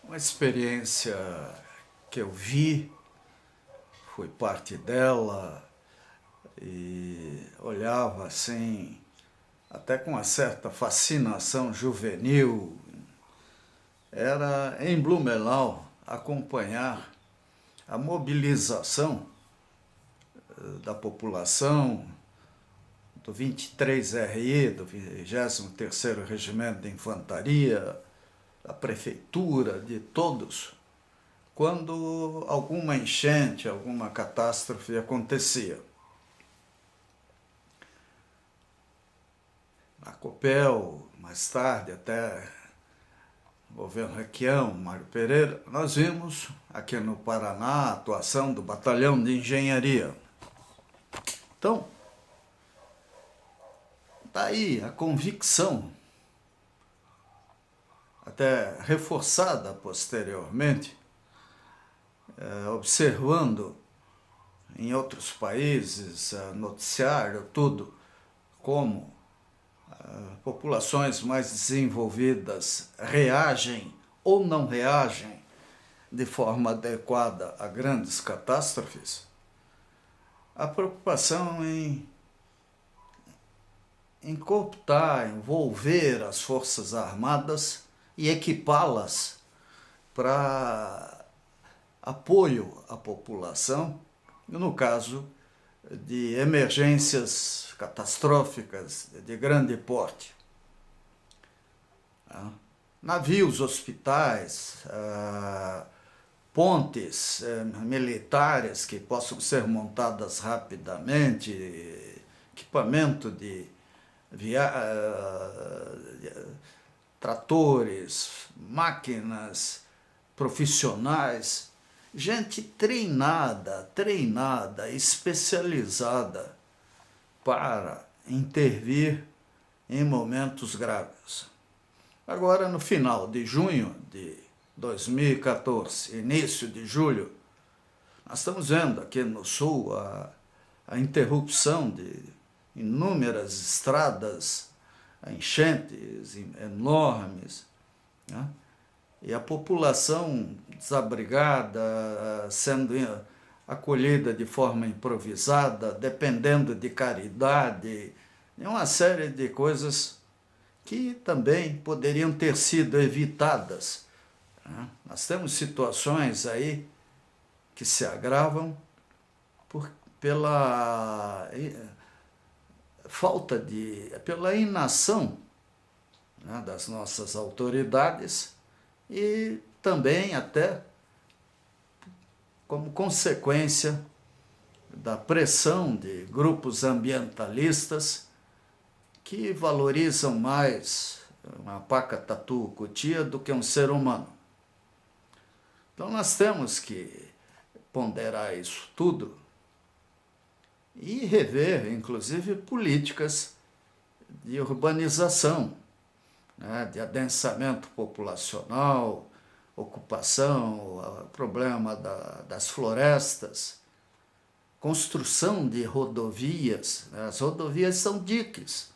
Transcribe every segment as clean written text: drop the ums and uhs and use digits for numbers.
Uma experiência que eu vi, fui parte dela e olhava assim, até com uma certa fascinação juvenil, era em Blumenau acompanhar a mobilização da população do 23RI, do 23º Regimento de Infantaria, da prefeitura, de todos, quando alguma enchente, alguma catástrofe acontecia. A Copel, mais tarde, até o governo Requião, Mário Pereira, nós vimos aqui no Paraná a atuação do Batalhão de Engenharia. Então, daí a convicção, até reforçada posteriormente, observando em outros países, noticiário, tudo, como populações mais desenvolvidas reagem ou não reagem de forma adequada a grandes catástrofes, a preocupação em cooptar, envolver as Forças Armadas e equipá-las para apoio à população, no caso de emergências catastróficas de grande porte. Navios, hospitais, pontes militares que possam ser montadas rapidamente, equipamento de tratores, máquinas profissionais, gente treinada, especializada para intervir em momentos graves. Agora, no final de junho de 2014, início de julho, nós estamos vendo aqui no sul a interrupção de inúmeras estradas, enchentes enormes, né? E a população desabrigada, sendo acolhida de forma improvisada, dependendo de caridade, e uma série de coisas que também poderiam ter sido evitadas, né? Nós temos situações aí que se agravam pela pela inação, né, das nossas autoridades e também até como consequência da pressão de grupos ambientalistas que valorizam mais uma paca tatu cutia do que um ser humano. Então nós temos que ponderar isso tudo e rever, inclusive, políticas de urbanização, né, de adensamento populacional, ocupação, problema das florestas, construção de rodovias, né? As rodovias são diques,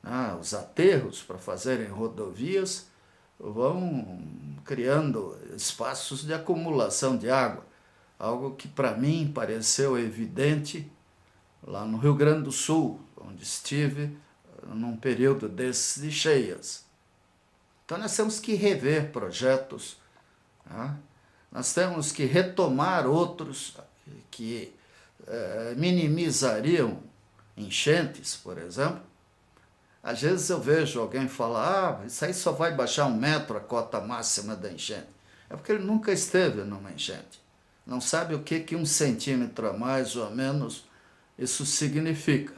né? Os aterros para fazerem rodovias vão criando espaços de acumulação de água, algo que para mim pareceu evidente lá no Rio Grande do Sul, onde estive num período desses de cheias. Então nós temos que rever projetos, né? Nós temos que retomar outros que minimizariam enchentes, por exemplo. Às vezes eu vejo alguém falar, isso aí só vai baixar 1 metro a cota máxima da enchente. É porque ele nunca esteve numa enchente. Não sabe o que 1 centímetro a mais ou a menos isso significa.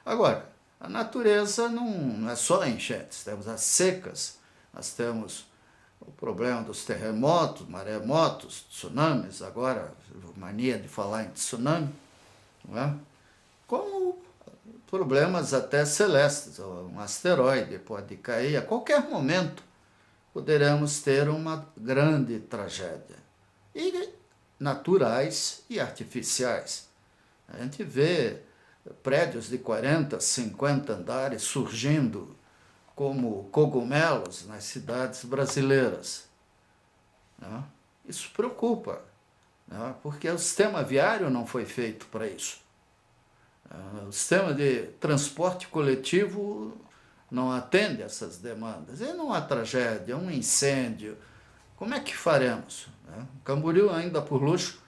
Agora, a natureza não é só enchentes, temos as secas, nós temos o problema dos terremotos, maremotos, tsunamis, agora mania de falar em tsunami, não é? Como problemas até celestes, um asteroide pode cair a qualquer momento, poderemos ter uma grande tragédia, e naturais e artificiais. A gente vê prédios de 40, 50 andares surgindo como cogumelos nas cidades brasileiras. né? Isso preocupa, né? Porque o sistema viário não foi feito para isso. O sistema de transporte coletivo não atende essas demandas. E numa tragédia, um incêndio, como é que faremos? Camboriú, ainda por luxo,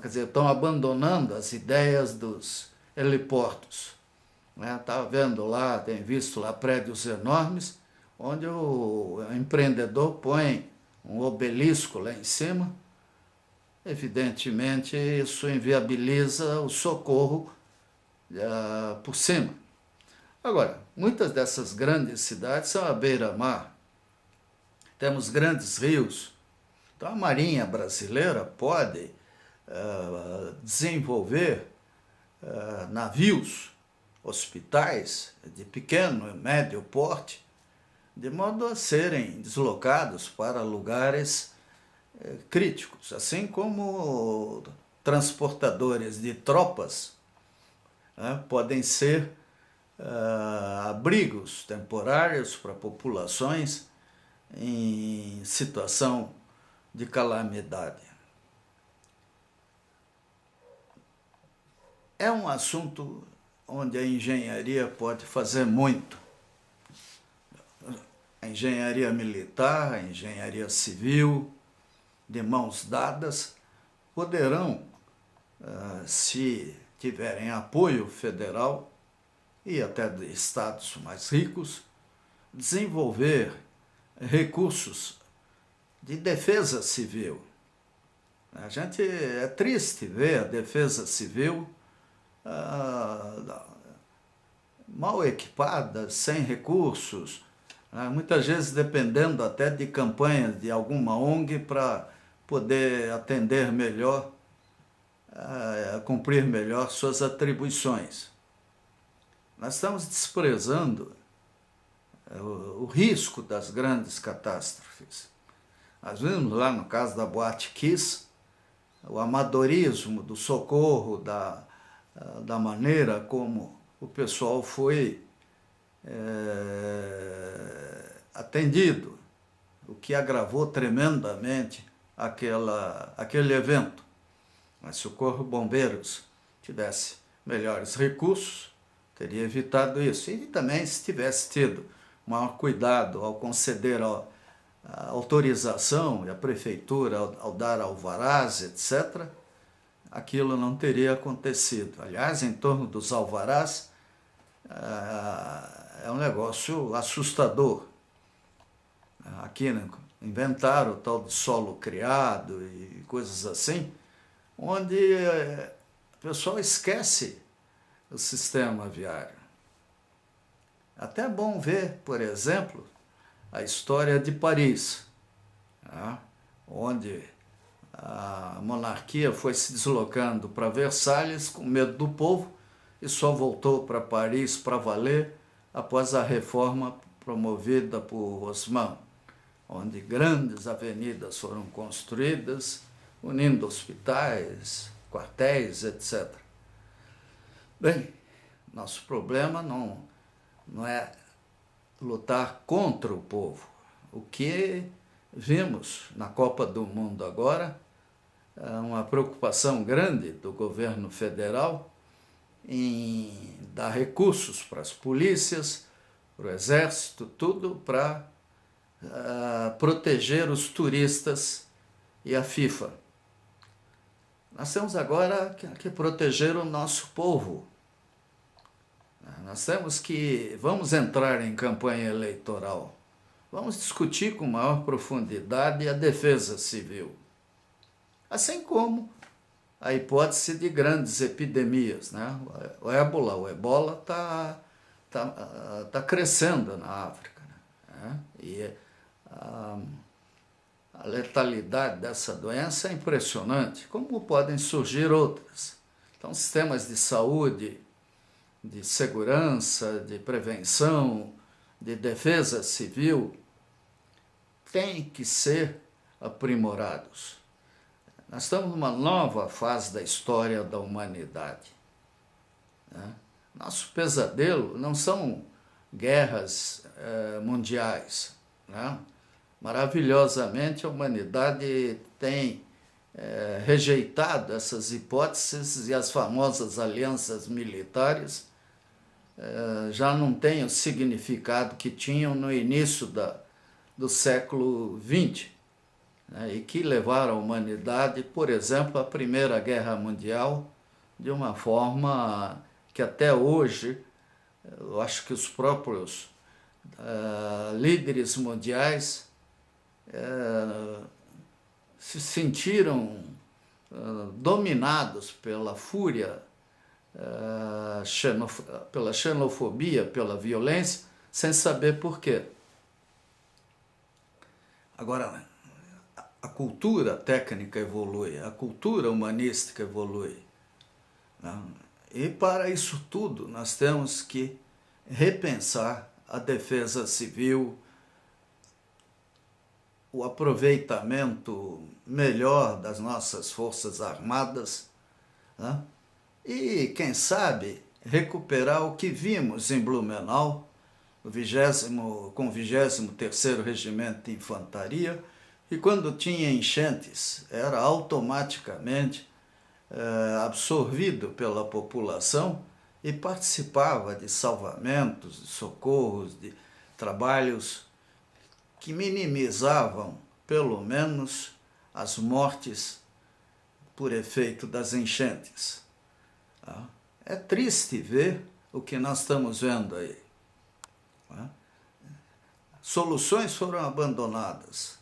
quer dizer, estão abandonando as ideias dos heliportos. Está vendo lá, tem visto lá prédios enormes, onde o empreendedor põe um obelisco lá em cima. Evidentemente, isso inviabiliza o socorro por cima. Agora, muitas dessas grandes cidades são à beira-mar. Temos grandes rios. Então, a Marinha brasileira pode desenvolver navios, hospitais de pequeno e médio porte, de modo a serem deslocados para lugares críticos, assim como transportadores de tropas podem ser abrigos temporários para populações em situação de calamidade. É um assunto onde a engenharia pode fazer muito. A engenharia militar, a engenharia civil, de mãos dadas, poderão, se tiverem apoio federal e até de estados mais ricos, desenvolver recursos de defesa civil. A gente é triste ver a defesa civil mal equipada, sem recursos, muitas vezes dependendo até de campanhas de alguma ONG para poder atender melhor, cumprir melhor suas atribuições. Nós estamos desprezando o risco das grandes catástrofes. Nós vimos lá no caso da Boate Kiss, o amadorismo do socorro, da maneira como o pessoal foi atendido, o que agravou tremendamente aquele evento. Mas se o Corpo de Bombeiros tivesse melhores recursos, teria evitado isso. E também se tivesse tido maior cuidado ao conceder a autorização e a prefeitura ao dar alvarás, etc., aquilo não teria acontecido. Aliás, em torno dos alvarás, é um negócio assustador. Aqui inventaram o tal de solo criado e coisas assim, onde o pessoal esquece o sistema viário. Até é bom ver, por exemplo, a história de Paris, onde a monarquia foi se deslocando para Versalhes com medo do povo e só voltou para Paris para valer após a reforma promovida por Haussmann, onde grandes avenidas foram construídas, unindo hospitais, quartéis, etc. Bem, nosso problema não é lutar contra o povo. O que vimos na Copa do Mundo agora é uma preocupação grande do governo federal em dar recursos para as polícias, para o exército, tudo para proteger os turistas e a FIFA. Nós temos agora que proteger o nosso povo. Nós vamos entrar em campanha eleitoral, vamos discutir com maior profundidade a defesa civil, assim como a hipótese de grandes epidemias, O ebola tá crescendo na África, E a letalidade dessa doença é impressionante, como podem surgir outras. Então, sistemas de saúde, de segurança, de prevenção, de defesa civil, têm que ser aprimorados. Nós estamos numa nova fase da história da humanidade. Nosso pesadelo não são guerras mundiais. Maravilhosamente, a humanidade tem rejeitado essas hipóteses e as famosas alianças militares já não têm o significado que tinham no início do século XX, né, e que levaram a humanidade, por exemplo, à Primeira Guerra Mundial, de uma forma que até hoje, eu acho que os próprios líderes mundiais se sentiram dominados pela fúria, pela xenofobia, pela violência, sem saber por quê. Agora, a cultura técnica evolui, a cultura humanística evolui, né? E para isso tudo nós temos que repensar a defesa civil, o aproveitamento melhor das nossas forças armadas, né? E, quem sabe, recuperar o que vimos em Blumenau, com o 23º Regimento de Infantaria, e quando tinha enchentes, era automaticamente absorvido pela população e participava de salvamentos, de socorros, de trabalhos que minimizavam, pelo menos, as mortes por efeito das enchentes. É triste ver o que nós estamos vendo aí. Soluções foram abandonadas.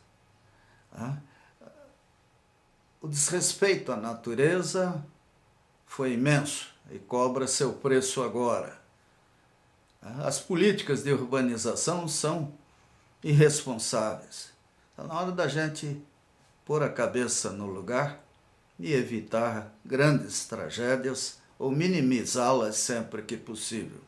O desrespeito à natureza foi imenso e cobra seu preço agora. As políticas de urbanização são irresponsáveis. Está na hora da gente pôr a cabeça no lugar e evitar grandes tragédias ou minimizá-las sempre que possível.